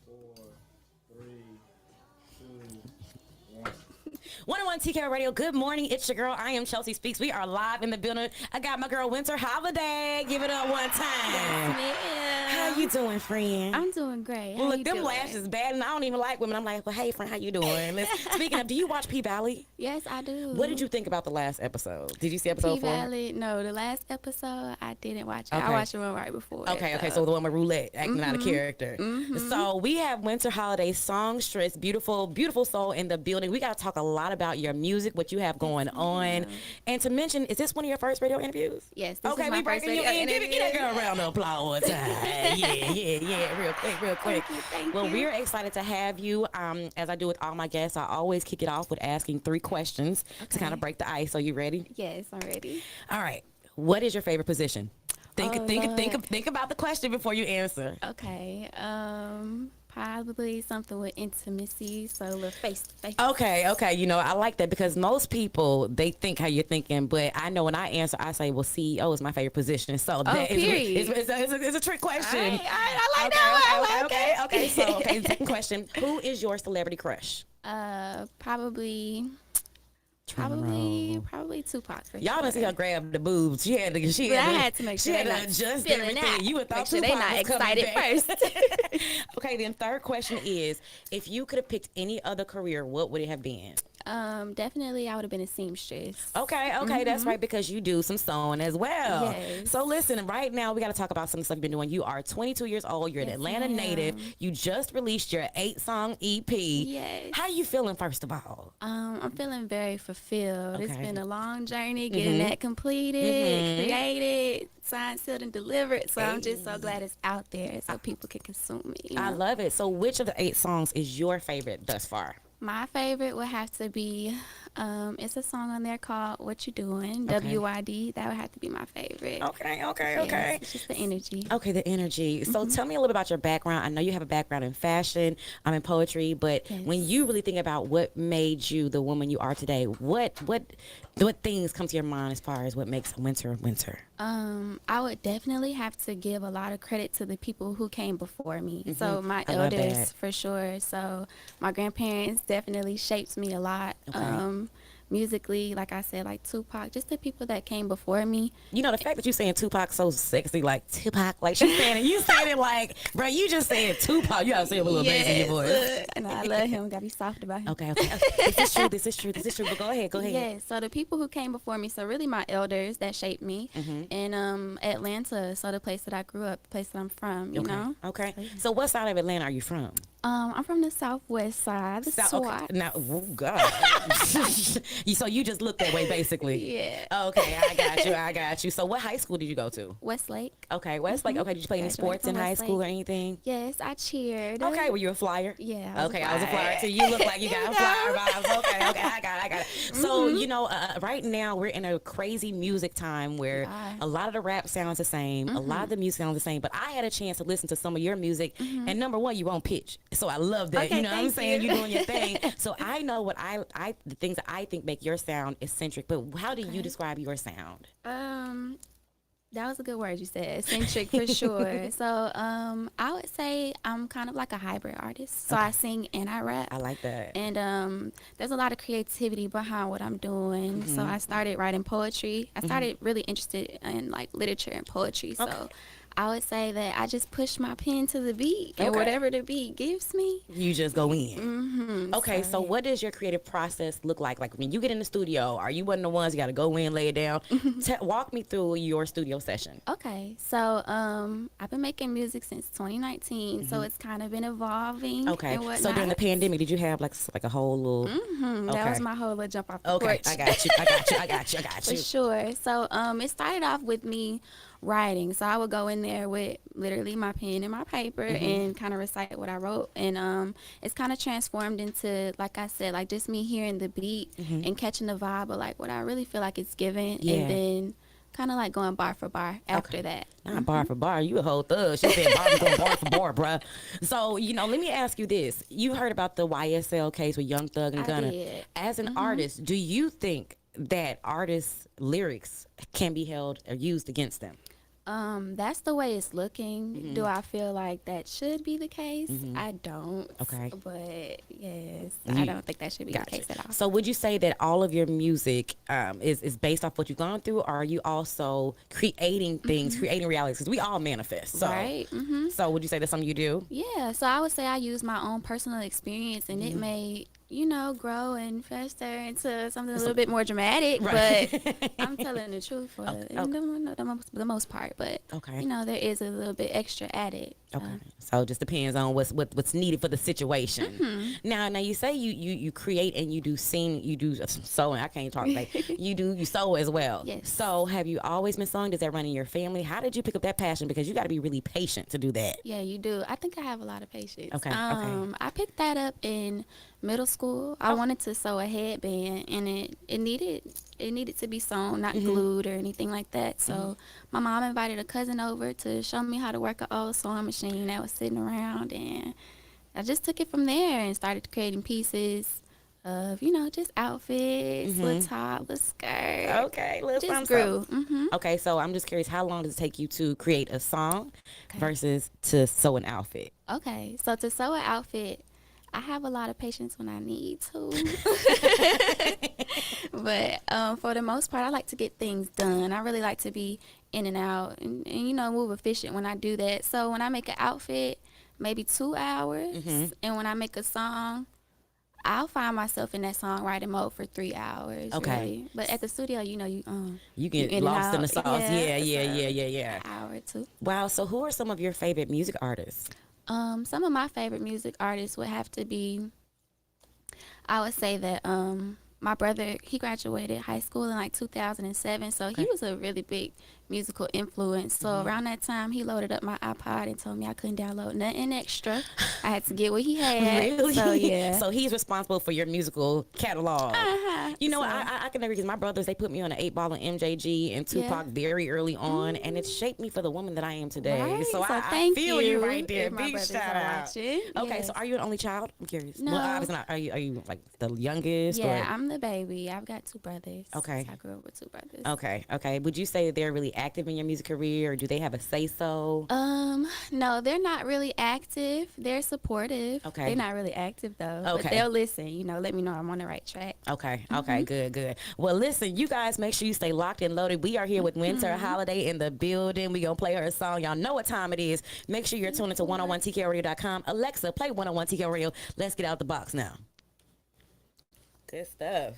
four, three, two, one. 101 TK Radio. Good morning. It's your girl. I am Chelsea Speaks. We are live in the building. I got my girl Wynter Holiday. Give it up one time. Yes, How you doing, friend? I'm doing great. Well, How look, you them doing? lashes bad, and I don't even like women. I'm like, well, hey, friend, how you doing? Speaking of, do you watch P Valley? Yes, I do. What did you think about the last episode? Did you see episode 4? P-Valley? No, the last episode I didn't watch it. Okay. I watched the one right before it. Okay, so the one with Roulette acting out a character. So we have Wynter Holiday, songstress, beautiful soul in the building. We got to talk a lot about your music, what you have going on, and to mention, is this one of your first radio interviews? Yes, this Okay, is my we first breaking you radio in. Give interview. that girl a round of applause one time. Yeah, real quick. Thank Well, you. we're excited to have you. As I do with all my guests, I always kick it off with asking 3 questions to kind of break the ice. So you ready? Yes, I'm ready. All right. What is your favorite position? Think about the question before you answer. Okay, probably something with intimacy, so a little face to face. Okay. You know, I like that because most people, they think how you're thinking, but I know when I answer, I say, well, CEO is my favorite position. So that period. it's a trick question. All right, I like that one. Okay. So, second question. Who is your celebrity crush? Probably Tupac. For Y'all sure. done see her grab the boobs. But I had to make sure she had they're to not adjust feeling everything. that. You would Make thought sure Tupac they not was coming excited back. first. Okay, then third question is, if you could have picked any other career, what would it have been? Definitely, I would have been a seamstress. Okay, that's right, because you do some sewing as well. Yes. So listen, right now we got to talk about some stuff you've been doing. You are 22 years old. You're an Atlanta native. You just released your 8-song EP. Yes. How you feeling, first of all? I'm feeling very fulfilled. It's Okay. been a long journey getting that completed, created, signed, sealed, and delivered. So I'm just so glad it's out there so people can consume it. You I know? love it. So which of the 8 songs is your favorite thus far? My favorite would have to be, it's a song on there called What You Doing, WYD. That would have to be my favorite. Okay. Yes, it's just the energy. Okay, the energy. So tell me a little bit about your background. I know you have a background in fashion, in poetry, but when you really think about what made you the woman you are today, what things come to your mind as far as what makes Wynter Wynter? I would definitely have to give a lot of credit to the people who came before me. So my I love elders, that. for sure. So my grandparents definitely shaped me a lot. Musically, like I said, like Tupac, just the people that came before me. You know, the fact that you saying Tupac so sexy, like Tupac, like she's saying it, you saying it like, bro, you just saying Tupac. You gotta say it with a little bass in your voice. And I love him. Gotta be soft about him. Okay. This is true. But go ahead. Yes, so the people who came before me, so really my elders that shaped me, and Atlanta, so the place that I grew up, the place that I'm from, you know. Okay. So what side of Atlanta are you from? I'm from the southwest side, the SWAT. Okay. Now, oh God. So you just look that way, basically. Yeah. Okay, I got you. So what high school did you go to? Westlake. Okay, Westlake. Okay, did you play any sports in high school or anything? Yes, I cheered. Okay, were you a flyer? Yeah. I was a flyer too. You look like you got flyer vibes. Okay, I got it. So, you know, right now we're in a crazy music time where a lot of the rap sounds the same, a lot of the music sounds the same, but I had a chance to listen to some of your music, and number one, you're on pitch. So I love that. Okay, you know what I'm thank saying? you. You're doing your thing. So I know what the things that I think make your sound eccentric, but how do you describe your sound? That was a good word you said, eccentric for sure. So I would say I'm kind of like a hybrid artist. So I sing and I rap. I like that. And there's a lot of creativity behind what I'm doing. So I started writing poetry. I started really interested in like literature and poetry. So I would say that I just push my pen to the beat, and whatever the beat gives me, you just go in. Okay, so what does your creative process look like? Like when you get in the studio, are you one of the ones you got to go in, lay it down? Walk me through your studio session. Okay, so I've been making music since 2019, so it's kind of been evolving. Okay, and whatnot. so during the pandemic, did you have like a whole little? That was my whole little jump off the porch. I got you. For sure. So it started off with me writing. So I would go in there with literally my pen and my paper and kind of recite what I wrote. And it's kind of transformed into, like I said, like just me hearing the beat and catching the vibe of like what I really feel like it's giving. And then kind of like going bar for bar after that. Not bar for bar. You a whole thug. She said bar for bar, bruh. So, you know, let me ask you this. You heard about the YSL case with Young Thug and Gunna. did. As an artist, do you think that artists' lyrics can be held or used against them? That's the way it's looking. Do I feel like that should be the case? I don't. Okay. But yes, I You- don't think that should be the Gotcha. case at all. So would you say that all of your music is based off what you've gone through, or are you also creating things, creating realities? Because we all manifest. So, Right. so would you say that's something you do? Yeah. So I would say I use my own personal experience, and it may, grow and fester into something a little bit more dramatic. Right. But I'm telling the truth for the most part. But Okay. there is a little bit extra added. Okay, so it just depends on what's needed for the situation. Now you say you create and you do sing, you do sewing. I can't talk today. you sew as well. Yes. So have you always been sewing? Does that run in your family? How did you pick up that passion? Because you got to be really patient to do that. Yeah, you do. I think I have a lot of patience. Okay. I picked that up in middle school. I wanted to sew a headband, and it needed to be sewn, not glued or anything like that. So my mom invited a cousin over to show me how to work an old sewing machine that was sitting around, and I just took it from there and started creating pieces of just outfits, little top, little skirt. Okay, let's Just grew. Okay, so I'm just curious, how long does it take you to create a song versus to sew an outfit? Okay, so to sew an outfit, I have a lot of patience when I need to. But for the most part, I like to get things done. I really like to be in and out and move efficient when I do that. So when I make an outfit, maybe 2 hours. And when I make a song, I'll find myself in that songwriting mode for 3 hours. Okay. Really. But at the studio, you get in and lost in the out. sauce. Yeah. An hour or two. Wow, so who are some of your favorite music artists? Some of my favorite music artists would have to be, I would say that my brother, he graduated high school in like 2007, so he was a really big musical influence. So around that time, he loaded up my iPod and told me I couldn't download nothing extra. I had to get what he had. Really? So yeah. So he's responsible for your musical catalog. You know, So- I can never, because my brothers, they put me on an 8-ball of MJG and Tupac very early on, and it shaped me for the woman that I am today. Right. So I thank feel you right there. if my Big brothers shout are out. watching. Okay, Yes. so are you an only child? I'm curious. No. Well, obviously not. Are you like the youngest? Yeah, or? I'm the baby. I've got 2 brothers. Okay. So I grew up with 2 brothers. Okay. Would you say that they're really active in your music career, or do they have a say-so? No, they're not really active. They're supportive. Okay. They're not really active though. Okay. But they'll listen, let me know I'm on the right track. Okay, good. Well, listen, you guys, make sure you stay locked and loaded. We are here with Wynter Holiday in the building. We gonna play her a song. Y'all know what time it is. Make sure you're tuning to 101tkradio.com. Alexa, play 101 TK Radio. Let's get out the box now. Good stuff.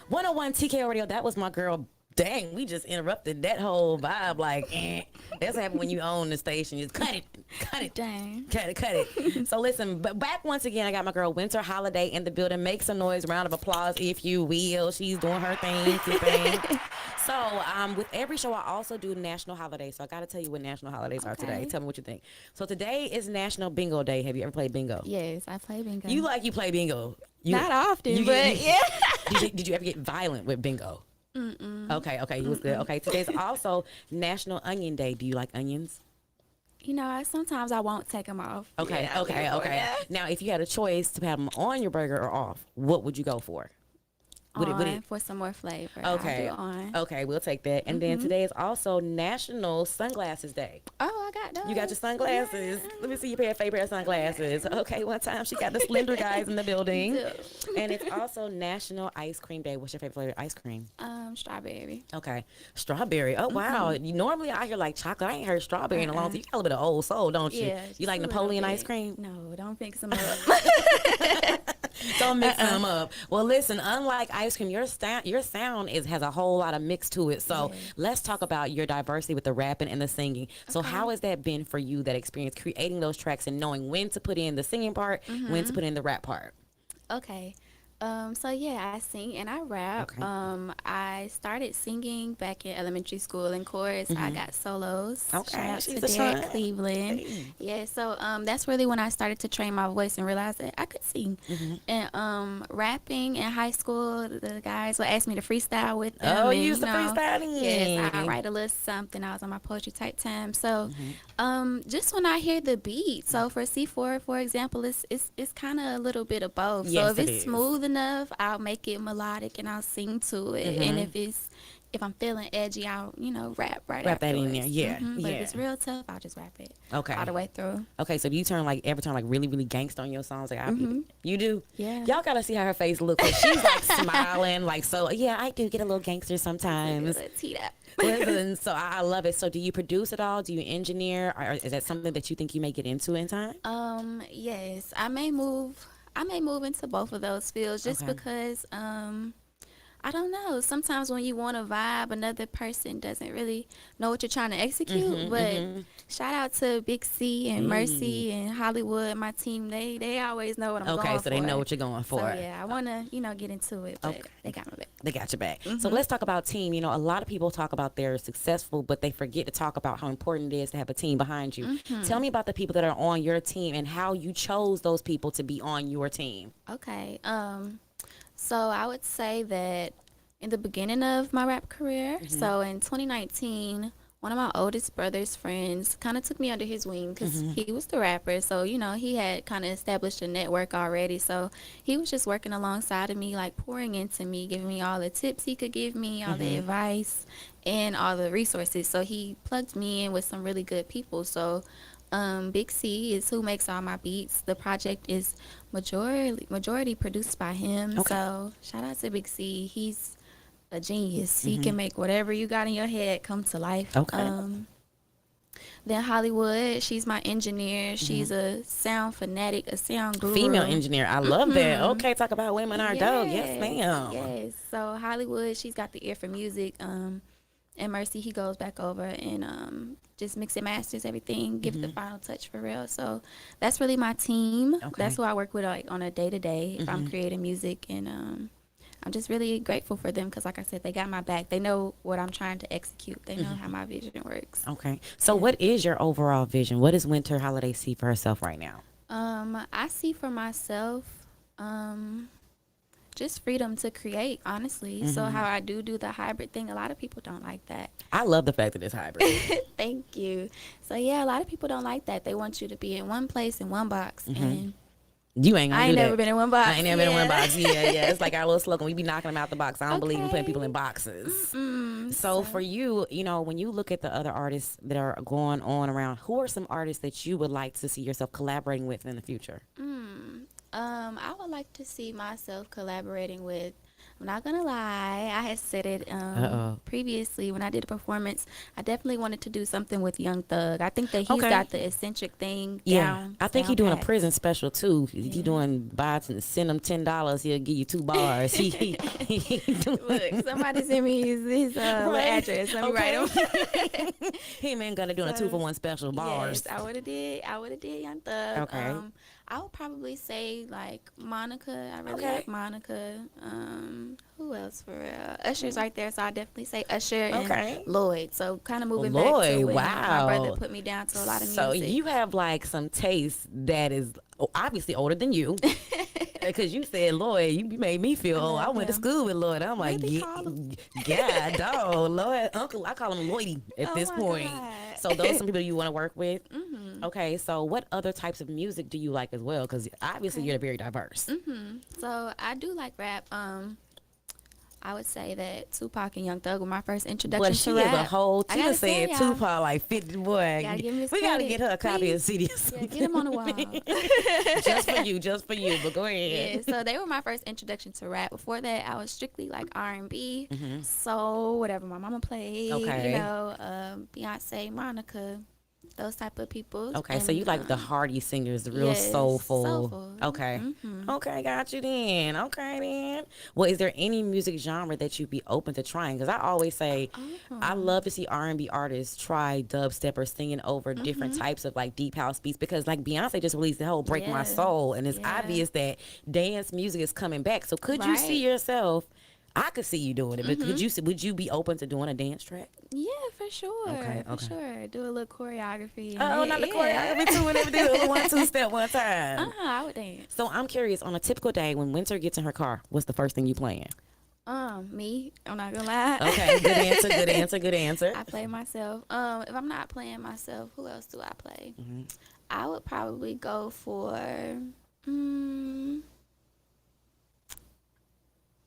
101 TK Radio. That was my girl. Dang, we just interrupted that whole vibe. Like, that's happened when you own the station. Just cut it. Dang. Cut it. So listen, but back once again, I got my girl Wynter Holiday in the building. Make some noise, round of applause, if you will. She's doing her thing. So, with every show, I also do national holidays. So I got to tell you what national holidays are today. Tell me what you think. So today is National Bingo Day. Have you ever played bingo? Yes, I play bingo. You play bingo? Not often, but yeah. Did you ever get violent with bingo? Mm-mm. Okay, you was good. Okay, today's also National Onion Day. Do you like onions? You know, sometimes I won't take them off. Okay. Yeah. Now, if you had a choice to have them on your burger or off, what would you go for? For some more flavor. Okay. I'll do on. Okay, we'll take that. And then today is also National Sunglasses Day. Oh, I got those. You got your sunglasses. Yeah. Let me see you pair of sunglasses. Okay, one time she got the slender guys in the building. And it's also National Ice Cream Day. What's your favorite flavor of ice cream? Strawberry. Okay. Strawberry. Oh, wow. Normally I hear like chocolate. I ain't heard strawberry in a long time. You got a little bit of old soul, don't you? Yeah. You like Napoleon ice cream? No, don't mix them up. Don't mix them up. Well, listen, unlike ice cream, your sound has a whole lot of mix to it. So let's talk about your diversity with the rapping and the singing. So how has that been for you, that experience, creating those tracks and knowing when to put in the singing part, when to put in the rap part? Okay. So yeah, I sing and I rap. Okay. I started singing back in elementary school in chorus. I got solos. Okay, Shout out she's to a Derek star. Cleveland. Hey. Yeah, so that's really when I started to train my voice and realize that I could sing. And rapping in high school, the guys would ask me to freestyle with them. Oh, and, you used to freestyling. Yes, I write a little something. I was on my poetry type time. So just when I hear the beat, so for C4, for example, it's kind of a little bit of both. Yes, so if it it's is. smooth enough, I'll make it melodic and I'll sing to it. And if I'm feeling edgy, I'll rap Rap that in there. afterwards. Yeah, But yeah. if it's real tough, I'll just rap it Okay. all the way through. Okay, so do you ever turn like really, really gangsta on your songs? Like you do? Yeah. Y'all gotta see how her face looks. Like, she's like smiling, like, so yeah, I do get a little gangster sometimes. Let's heat up. Listen, so I love it. So do you produce it all? Do you engineer? Or is that something that you think you may get into in time? Yes, I may move into both of those fields just because I don't know. Sometimes when you want to vibe, another person doesn't really know what you're trying to execute. But shout out to Big C and Mercy and Hollywood, my team. They always know what I'm going for. Okay, so they know what you're going for. So yeah, I want to get into it, but they got my back. They got your back. So let's talk about team. A lot of people talk about they're successful, but they forget to talk about how important it is to have a team behind you. Tell me about the people that are on your team and how you chose those people to be on your team. Okay. So I would say that in the beginning of my rap career, so in 2019, one of my oldest brother's friends kind of took me under his wing because he was the rapper. So, he had kind of established a network already. So he was just working alongside of me, like pouring into me, giving me all the tips he could give me, all the advice and all the resources. So he plugged me in with some really good people. So Big C is who makes all my beats. The project is majority produced by him. Okay. So shout out to Big C. He's a genius. He can make whatever you got in your head come to life. Okay. Then Hollywood, she's my engineer. She's a sound fanatic, a sound guru. Female engineer. I love that. Okay, talk about women are dope. Yes, ma'am. Yes. So Hollywood, she's got the ear for music. And Mercy, he goes back over and just mix and masters everything, give it the final touch for real. So that's really my team. Okay. That's who I work with like on a day-to-day if I'm creating music. And I'm just really grateful for them because, like I said, they got my back. They know what I'm trying to execute. They know how my vision works. Okay. So what is your overall vision? What does Wynter Holiday see for herself right now? I see for myself just freedom to create, honestly. So how I do the hybrid thing, a lot of people don't like that. I love the fact that it's hybrid. Thank you. So yeah, a lot of people don't like that. They want you to be in one place in one box. And You ain't gonna I do ain't that. never been in one box. I ain't never been in one box. Yeah. It's like our little slogan. We be knocking them out the box. I don't believe in putting people in boxes. So for you, when you look at the other artists that are going on around, who are some artists that you would like to see yourself collaborating with in the future? I would like to see myself collaborating with I'm not gonna lie. I had said it previously when I did a performance. I definitely wanted to do something with Young Thug. I think that he's got the eccentric thing down. I think he's doing a pat. prison special too. He doing send him $10. He'll give you 2 bars. he Look, somebody send me his address. Let me write him. He man gonna doing a 2-for-1 special bars. Yes, I would have did Young Thug. Okay. I would probably say like Monica. I really like Monica. Who else for real? Usher's right there, so I definitely say Usher and Lloyd. So kind of moving back to when my brother put me down to a lot of music. So you have like some taste that is obviously older than you. Because you said Lloyd, you made me feel old. I went to school with Lloyd. I'm like, yeah, dog, Lloyd, uncle. I call him Lloydie at this point. God. So those are some people you want to work with. Okay, so what other types of music do you like as well? Because obviously you're very diverse. So I do like rap. I would say that Tupac and Young Thug were my first introduction to rap. But she is a whole, she just said Tupac like 50, boy. We got to get her a copy of CD. Yeah, get him on the wall. just for you, but go ahead. Yeah, so they were my first introduction to rap. Before that, I was strictly like R&B, soul, whatever my mama played, Beyonce, Monica, those type of people. Okay, so you like the hearty singers, the real soulful. Okay. Okay, got you then. Okay, then. Well, is there any music genre that you'd be open to trying? Because I always say I love to see R&B artists try dubstep or singing over different types of like deep house beats, because like Beyonce just released the whole Break My Soul, and it's obvious that dance music is coming back. So could you see yourself? I could see you doing it, but would you be open to doing a dance track? Yeah, for sure. Okay. For sure. Do a little choreography. Oh, not the choreography too, and everything. 1-2 step one time. I would dance. So I'm curious, on a typical day when Wynter gets in her car, what's the first thing you playing? Me. I'm not gonna lie. Okay, good answer. I play myself. If I'm not playing myself, who else do I play? I would probably go for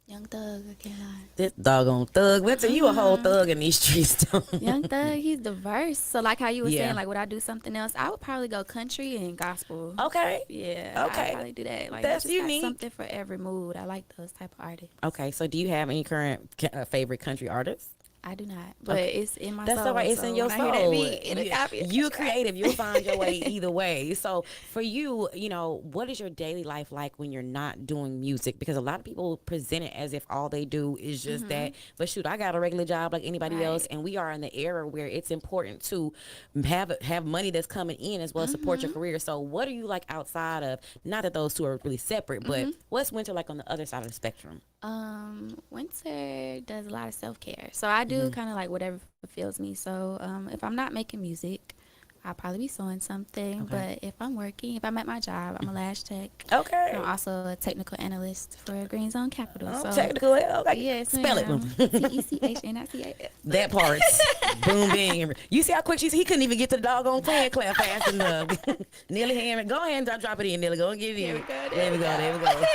Young Thug, I can't lie. This doggone thug. Wynter, you a whole thug in these streets, though. Young Thug, he's diverse. So like how you were saying, like would I do something else? I would probably go country and gospel. Okay. Yeah. Okay. I'd probably do that. Like that's unique. Something for every mood. I like those type of artists. Okay. So do you have any current favorite country artists? I do not, but it's in my soul. That's all right. It's in your soul. You're creative. You'll find your way either way. So for you, what is your daily life like when you're not doing music? Because a lot of people present it as if all they do is just that. But shoot, I got a regular job like anybody else, and we are in the era where it's important to have money that's coming in as well as support your career. So what are you like outside of? Not that those two are really separate, but what's Wynter like on the other side of the spectrum? Wynter does a lot of self-care, so I do kind of like whatever fulfills me. So if I'm not making music, I'll probably be sewing something. But if I'm working, if I'm at my job, I'm a lash tech. Okay. I'm also a technical analyst for Green Zone Capital. So technical. Okay. Yes, spell it. TECHNICA. That part. Boom, bing. You see how quick he couldn't even get to the doggone fan clap fast enough. Nearly hand. Go ahead and drop it in, Nearly. Go and get it in. There we go.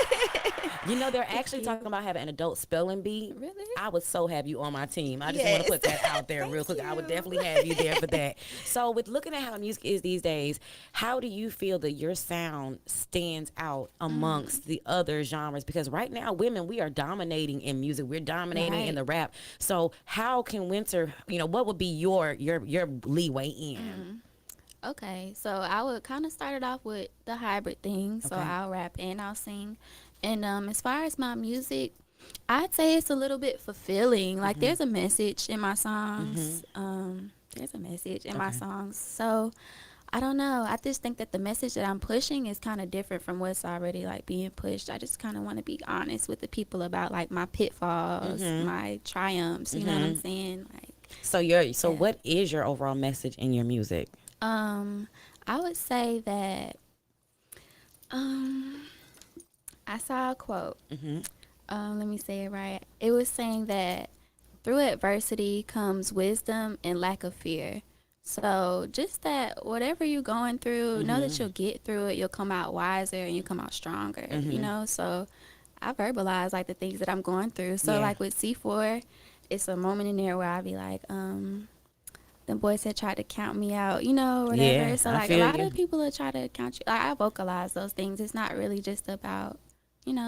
They're actually talking about having an adult spelling bee. Really? I would so have you on my team. I just want to put that out there real quick. I would definitely have you there for that. So with looking at how music is these days, how do you feel that your sound stands out amongst the other genres? Because right now, women, we are dominating in music. We're dominating in the rap. So how can Wynter, what would be your leeway in? Okay, so I would kind of start it off with the hybrid thing. So I'll rap and I'll sing. And as far as my music, I'd say it's a little bit fulfilling. Like there's a message in my songs. There's a message in my songs. So I don't know. I just think that the message that I'm pushing is kind of different from what's already like being pushed. I just kind of want to be honest with the people about like my pitfalls, my triumphs. You know what I'm saying? Like. So what is your overall message in your music? I would say that I saw a quote. Let me say it right. It was saying that through adversity comes wisdom and lack of fear. So just that whatever you're going through, know that you'll get through it. You'll come out wiser and you come out stronger, So I verbalize like the things that I'm going through. So like with C4, it's a moment in there where I'll be like, the boys that tried to count me out, whatever. Yeah, so like a lot of people will try to count you. Like I vocalize those things. It's not really just about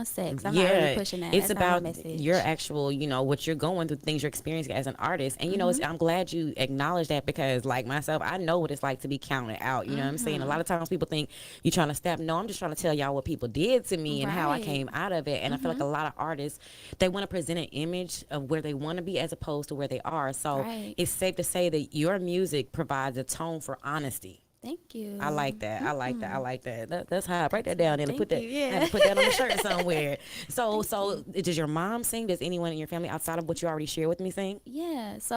sex. I'm not really Yeah, pushing that. it's That's not my about your message. actual, what you're going through, things you're experiencing as an artist. And, Mhm. I'm glad you acknowledge that because, like myself, I know what it's like to be counted out. You know what I'm saying? A lot Mhm. of times people think you're trying to step. No, I'm just trying to tell y'all what people did to me and how I Right. came out of it. And I feel like a Mhm. lot of artists, they want to present an image of where they want to be as opposed to where they are. So Right. it's safe to say that your music provides a tone for honesty. Thank I you. like that. I like that. I Mhm. like that. That's how I write that down and put Thank that. you. I had Yeah. to put that on the shirt somewhere. So, Thank so you. does your mom sing? Does anyone in your family outside of what you already shared with me sing? Yeah. So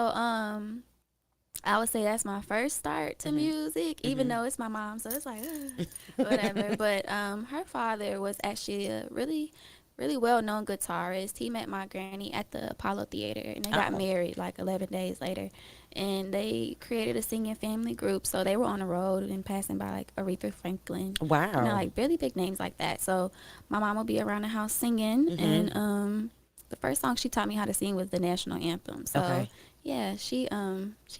I would say that's my first start to Mhm. music, even Mhm. though it's my mom, so it's like whatever. But her father was actually a really, really well known guitarist. He met my granny at the Apollo Theater, and they got Oh, married like 11 days later. And they created a singing family group, so they were on the road and passing by like Aretha Franklin, wow. like really big names like that. So my mom would be around the house singing, Mhm. and the first song she taught me how to sing was the national anthem. So Okay. yeah, she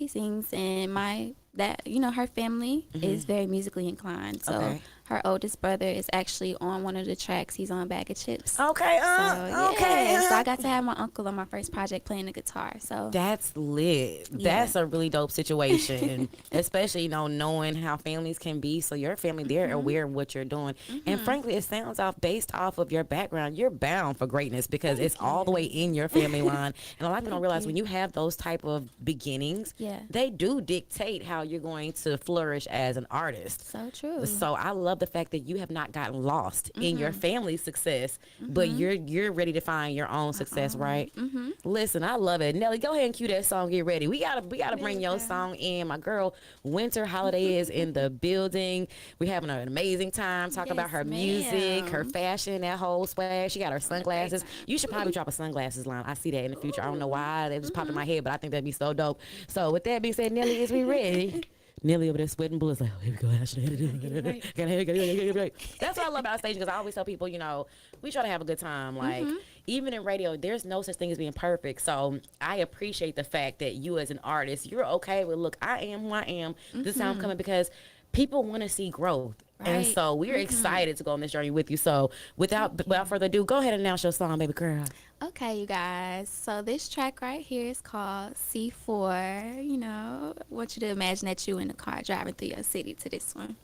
sings, and my that her family is Mhm. very musically inclined. So Okay. her oldest brother is actually on one of the tracks. He's on Bag of Chips. Okay. So Okay. yeah, so I got to have my uncle on my first project playing the guitar. So That's lit. yeah. That's a really dope situation, especially knowing how families can be. So your family, they're Mhm. aware of what you're doing, and Mhm. frankly, it sounds off based off of your background. You're bound for greatness because it's Thank all the way you. in your family line. And a lot of people don't Thank realize when you. you have those type of beginnings, Yeah. they do dictate how you're going to flourish as an artist. So true. So I love the fact that you have not gotten lost in your Mhm. family's success, but Mhm. you're ready to find your own success, right? Mhm. Listen, I love it. Nelly, go ahead and cue that song. Get ready. We gotta bring your Okay. song in. My girl, Winter Holiday is in the building. We having an amazing time talking Yes, about her music, her ma'am. fashion, that whole swag. She got her Having a great sunglasses. You should probably time. drop a sunglasses line. I see that in the future. I don't know Ooh. why they just popped in Mhm. my head, but I think that'd be so dope. So with that being said, Nelly, is we ready? Nelly over there sweating bullets like, oh, here we go. I should have Gotta get it right. it right. That's what I love about stage because I always tell people, we try to have a good time. Like, Mhm. even in radio, there's no such thing as being perfect. So I appreciate the fact that you, as an artist, you're okay with, look, I am who I am. This is how I'm Mhm. coming because people want to see growth. And Right. so we're Mhm. excited to go on this journey with you. So Thank without you. further ado, go ahead and announce your song, baby girl. Okay, you guys. So this track right here is called C4. I want you to imagine that you in the car driving through your city to this one.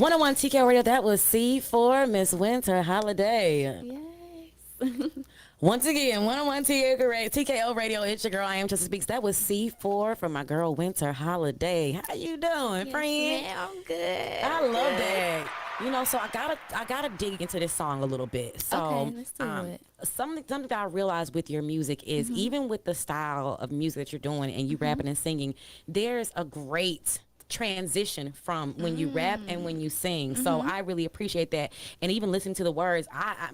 101 TK Radio. That was C4 Miss Wynter Holiday. Yes. Once again, 101 TKO Radio. It's your girl. I am Just Speaks. That was C4 from my girl Wynter Holiday. How you doing, Yes, friend? ma'am, I'm good. I love that. You know, so I gotta dig into this song a little bit. So, Okay, let's do it. something that I realized with your music is even with the style of music that you're doing and you rapping and singing, there's a great transition from when you rap and when you sing. So I really appreciate that. And even listening to the words,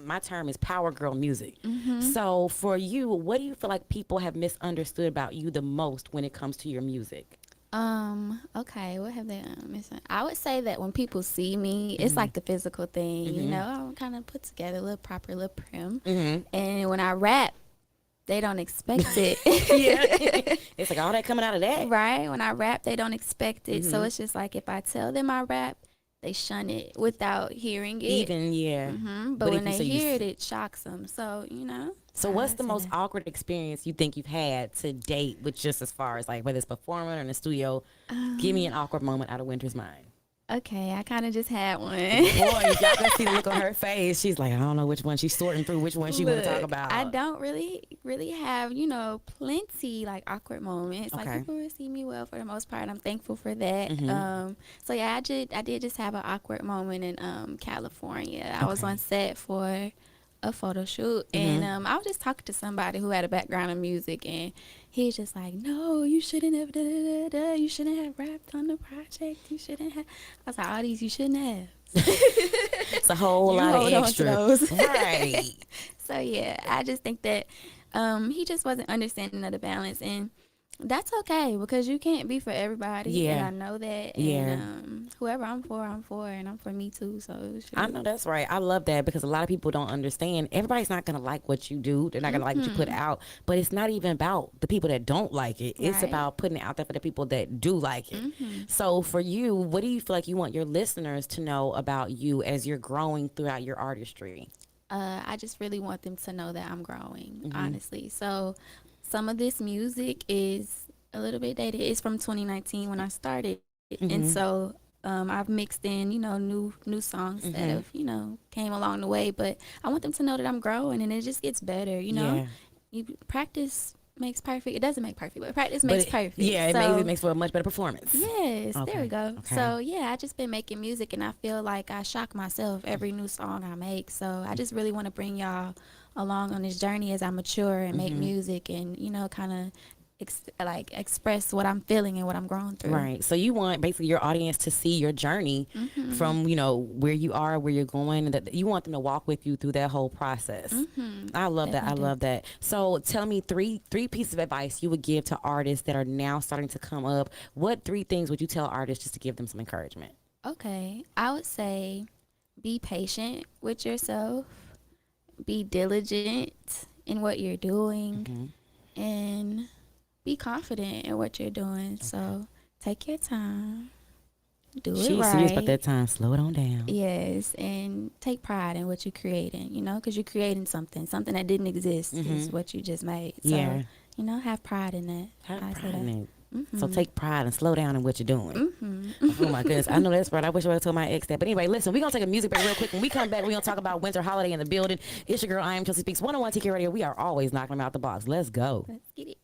my term is power girl music. So for you, what do you feel like people have misunderstood about you the most when it comes to your music? Okay, what have they missing? I would say that when people see me, it's like the physical thing, you know, I'm kind of put together, a little proper, a little prim. And when I rap, they don't expect it. Yeah. It's like all that coming out of that. Right? When I rap, they don't expect it. So it's just like if I tell them I rap, they shun it without hearing it. Even, yeah. But when if you they say hear it, it shocks them. So, you know. So I what's the say most that. awkward experience you think you've had to date with just as far as like whether it's performing or in the studio? Give me an awkward moment out of Wynter's mind. Okay, I kind of just had one. Boy, if y'all can see the look on her face, she's like, I don't know which one. She's sorting through which one she want to talk about. I don't really have, you know, plenty like awkward moments. Like Okay. people receive me well for the most part. I'm thankful for that. So yeah, I did just have an awkward moment in California. I was on set for a photo shoot and I was just talking to somebody who had a background in music and he's just like, no, you shouldn't have you shouldn't have rapped on the project. You shouldn't have. I was like, all these you shouldn't have. It's a whole lot of hold on to extra. those. Right. So yeah, I just think that he just wasn't understanding of the balance, and that's okay because you can't be for everybody. Yeah. And I know that. Yeah. And whoever I'm for, and I'm for me too. So I know that's right. I love that because a lot of people don't understand. Everybody's not going to like what you do. They're not going to like what you put out. But it's not even about the people that don't like it. It's Right. about putting it out there for the people that do like it. So for you, what do you feel like you want your listeners to know about you as you're growing throughout your artistry? I just really want them to know that I'm growing, honestly. So some of this music is a little bit dated. It's from 2019 when I started. And so I've mixed in, you know, new songs that have, you know, came along the way. But I want them to know that I'm growing and it just gets better, you know. Yeah. You practice makes perfect. It doesn't make perfect, but practice makes perfect. Yeah, it makes for a much better performance. Yes, Okay, there we go. okay. So yeah, I just been making music and I feel like I shock myself every new song I make. So I just really want to bring y'all along on this journey as I mature and make music and, you know, kind of express what I'm feeling and what I'm growing through. Right. So you want basically your audience to see your journey from, you know, where you are, where you're going, and that you want them to walk with you through that whole process. I love that. I love that. So tell me three pieces of advice you would give to artists that are now starting to come up. What 3 things would you tell artists just to give them some encouragement? Okay. I would say be patient with yourself, be diligent in what you're doing, and be confident in what you're doing. So take your time, do it She's right. serious about that time. Slow it on down. Yes, and take pride in what you're creating, you know, because you're creating something that didn't exist is what you just made. So, Yeah. you know, have pride in that. Have I say pride that. in it. So take pride and slow down in what you're doing. Oh my goodness. I know that's right. I wish I would have told my ex that. But anyway, listen, we're going to take a music break real quick. When we come back, we're going to talk about Wynter Holiday in the building. It's your girl, I am Chelsea Speaks, 101 TK Radio. We are always knocking them out the box. Let's go. Let's get it.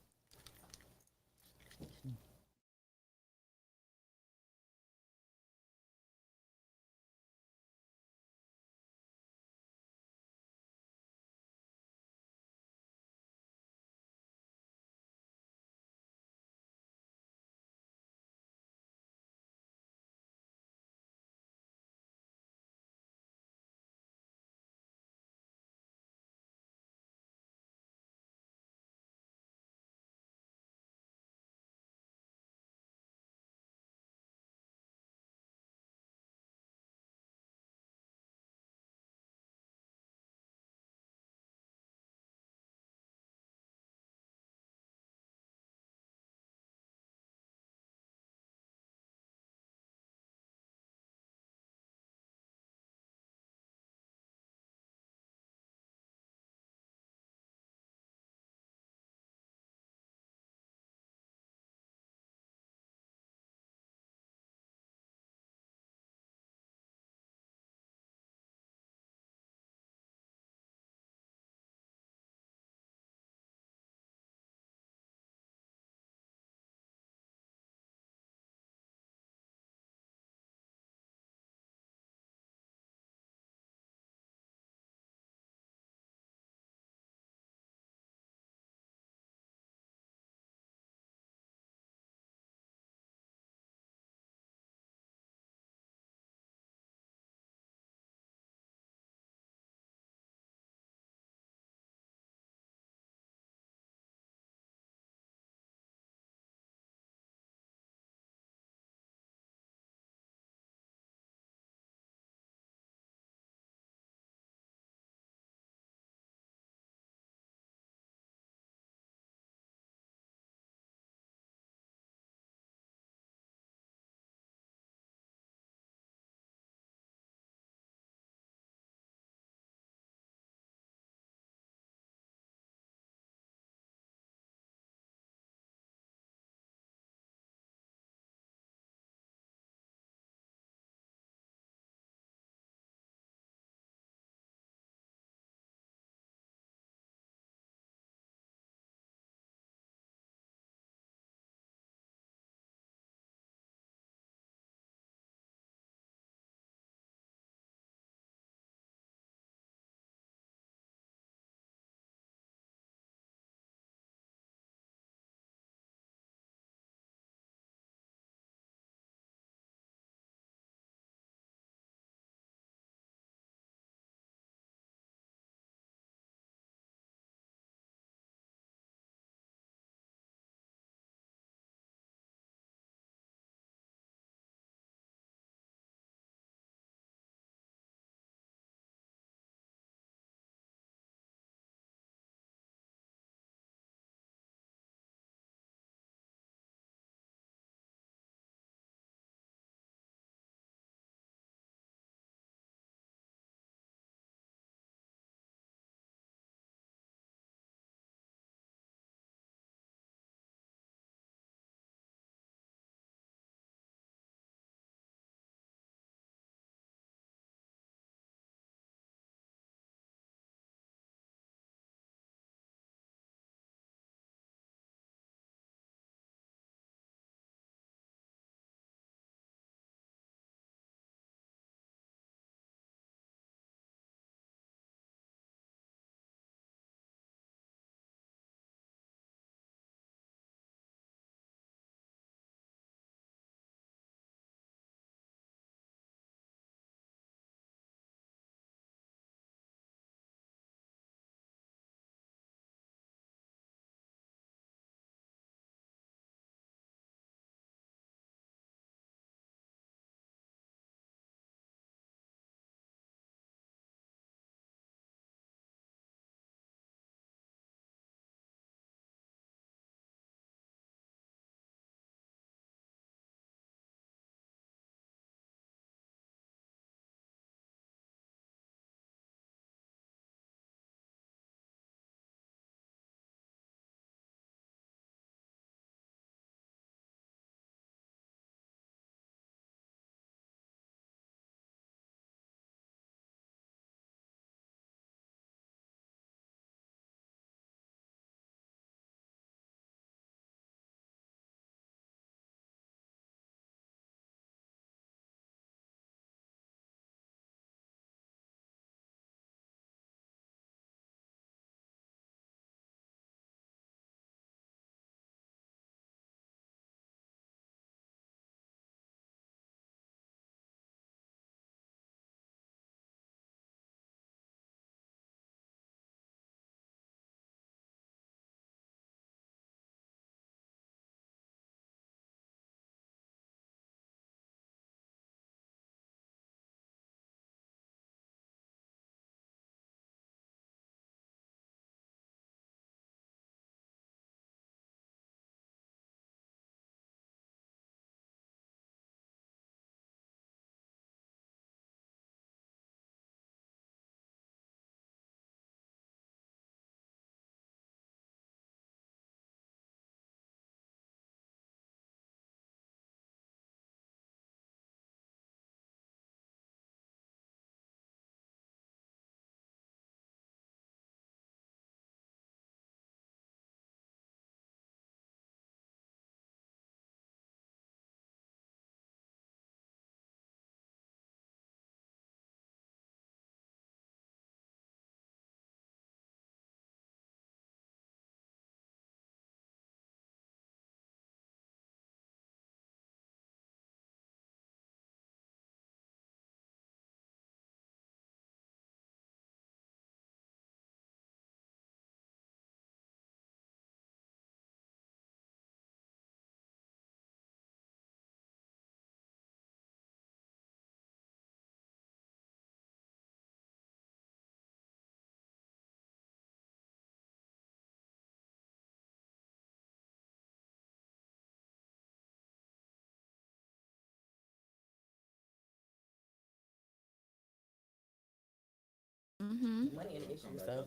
So,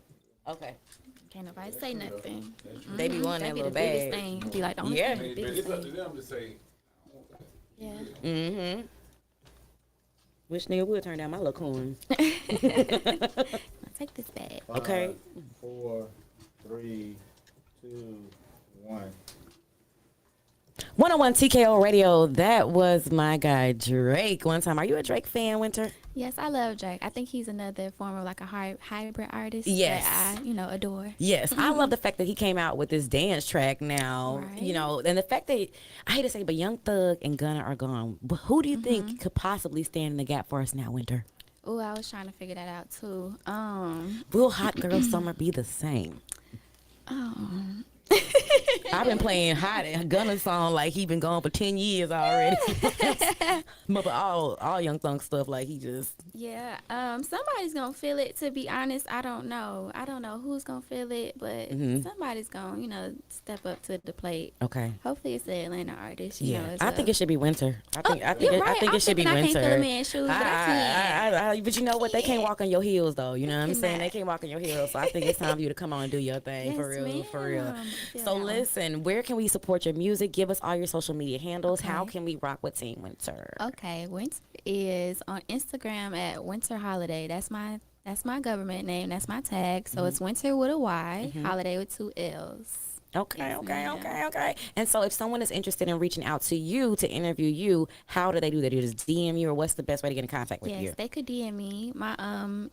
okay. Can't nobody say nothing. They be wanting that Be little the biggest bag. thing. Be like, don't Yeah. the But biggest it's up to thing. them to say, Yeah. Mm-hmm. Which nigga would turn down my little coin? I'll take this bag. Okay. 4, 3, 2, 1. 101 TKO Radio. That was my guy Drake. One time, are you a Drake fan, Wynter? Yes, I love Drake. I think he's another form of like a hybrid artist Yes. that I, adore. Yes, I love the fact that he came out with this dance track now, Right. and the fact that, I hate to say, but Young Thug and Gunna are gone. But who do you think could possibly stand in the gap for us now, Wynter? Oh, I was trying to figure that out too. Will Hot Girl Summer be the same? I've been playing Hot Gunna song like he been gone for 10 years already. But all Young Thug stuff, like he just... Yeah, somebody's gonna feel it. To be honest, I don't know who's gonna feel it, but somebody's gonna, step up to the plate. Okay. Hopefully, it's the Atlanta artist. I think it should be Wynter. I think you're right. I think I'm it should be thinking I Wynter. can't fill a man's shoes, but I can. But you know what? They can't walk on your heels, though. You know what I'm saying? cannot. They can't walk on your heels. So I think it's time for you to come on and do your thing. For Yes, real, for real. ma'am. I feel So that one. listen, where can we support your music? Give us all your social media handles. Okay. How can we rock with Team Wynter? Okay, Wynter is on Instagram at Wynter Holiday. That's my government name. That's my tag. So it's Wynter with a Y, Holiday with 2 L's. Okay, Yes, ma'am. okay. And so if someone is interested in reaching out to you to interview you, how do they do that? Do they just DM you, or what's the best way to get in contact with you? Yes, they could DM me. My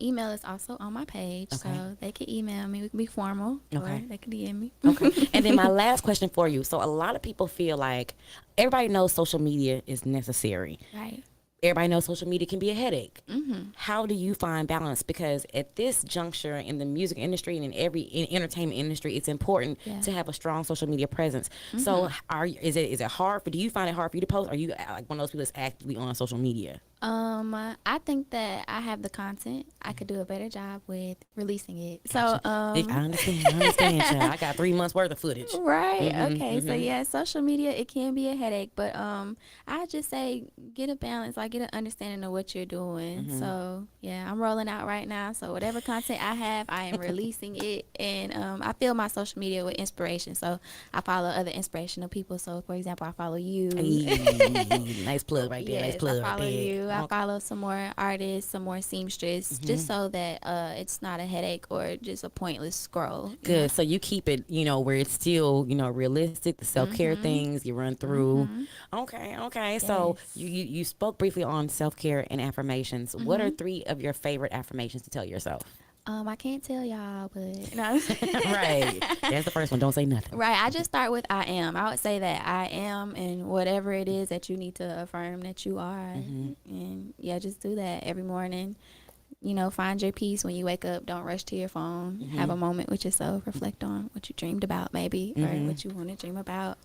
email is also on my page, so they could email me. We can be formal, Okay. or they could DM me. Okay. And then my last question for you. So a lot of people feel like everybody knows social media is necessary. Right. Everybody knows social media can be a headache. How do you find balance? Because at this juncture in the music industry and in entertainment industry, it's important to have a strong social media presence. So is it hard do you find it hard for you to post? Are you like one of those people that's actively on social media? I think that I have the content. I could do a better job with releasing it. So, I understand, child. I got 3 months worth of footage. right. Okay. So yeah, social media, it can be a headache, but I just say get a balance, like get an understanding of what you're doing. So yeah, I'm rolling out right now. So whatever content I have, I am releasing it, and I fill my social media with inspiration. So I follow other inspirational people. So for example, I follow you. Nice plug right there. Yes, Nice plug I follow right there. you. I follow some more artists, some more seamstress, just so that it's not a headache or just a pointless scroll. you Good. know? So you keep it, where it's still, realistic, the self-care things you run through. Okay. So you spoke briefly on self-care and affirmations. What are 3 of your favorite affirmations to tell yourself? I can't tell y'all, but no. Right. That's the first one. Don't say nothing. Right. I just start with I am. I would say that I am, and whatever it is that you need to affirm that you are. And yeah, just do that every morning. Find your peace when you wake up. Don't rush to your phone. Have a moment with yourself. Reflect on what you dreamed about, maybe, or what you want to dream about.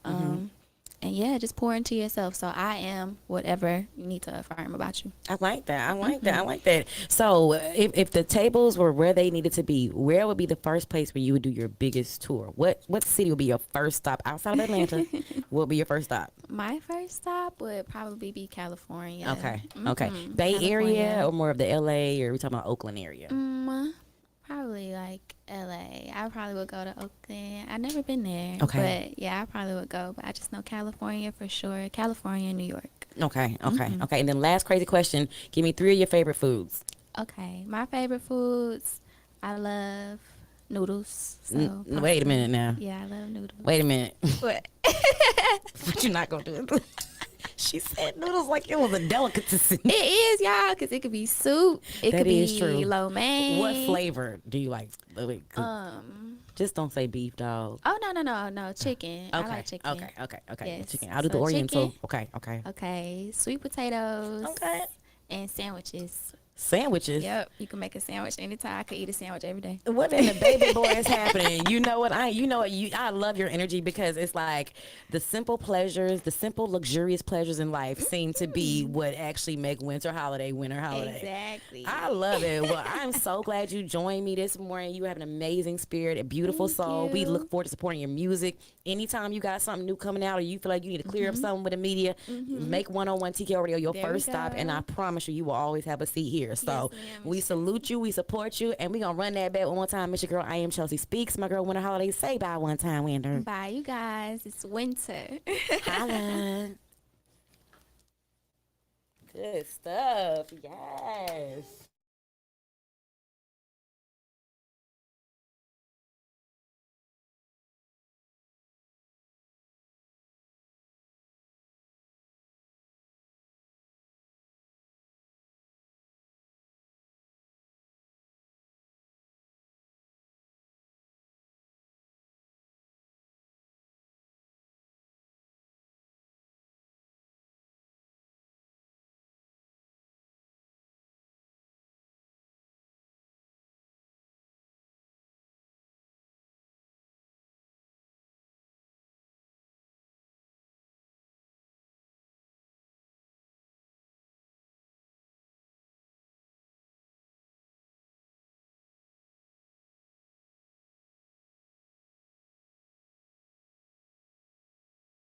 And yeah, just pour into yourself. So I am whatever you need to affirm about you. I like that. I like that. So if the tables were where they needed to be, where would be the first place where you would do your biggest tour? What city would be your first stop outside of Atlanta? What would be your first stop? My first stop would probably be California. Okay. Bay Area or more of the LA, or are we talking about Oakland area? Probably like LA. I probably would go to Oakland. I've never been there. Okay. But yeah, I probably would go. But I just know California for sure. California and New York. Okay. And then last crazy question. Give me 3 of your favorite foods. Okay. My favorite foods, I love noodles. So Wait a minute now. Yeah, I love noodles. Wait a minute. What? What you not going to do? She said noodles like it was a delicacy. It is, y'all, because it could be soup. It That could is be true. lo mein. What flavor do you like? Just don't say beef, dog. Oh, no. Chicken. I like chicken. Okay. Yes. Chicken. I'll do the So Oriental. chicken. Okay. Okay. Sweet potatoes. Okay. And sandwiches. Sandwiches. Yep, you can make a sandwich anytime. I could eat a sandwich every day. What in the baby boy is happening? You know what? I love your energy, because it's like the simple pleasures, the simple luxurious pleasures in life seem to be what actually make Winter Holiday. Exactly. I love it. Well, I'm so glad you joined me this morning. You have an amazing spirit, a beautiful soul. We look forward to supporting your music. Anytime you got something new coming out, or you feel like you need to clear up something with the media, make 101 TKO Radio your first stop, and I promise you will always have a seat here. here. So ma'am. we salute you, we support you, and we gonna run that back one more time. It's your girl, I am Chelsea Speaks. My girl, Wynter Holiday. Say bye one time, Wynter. Bye, you guys. It's Wynter. Holla. Good stuff. Yes.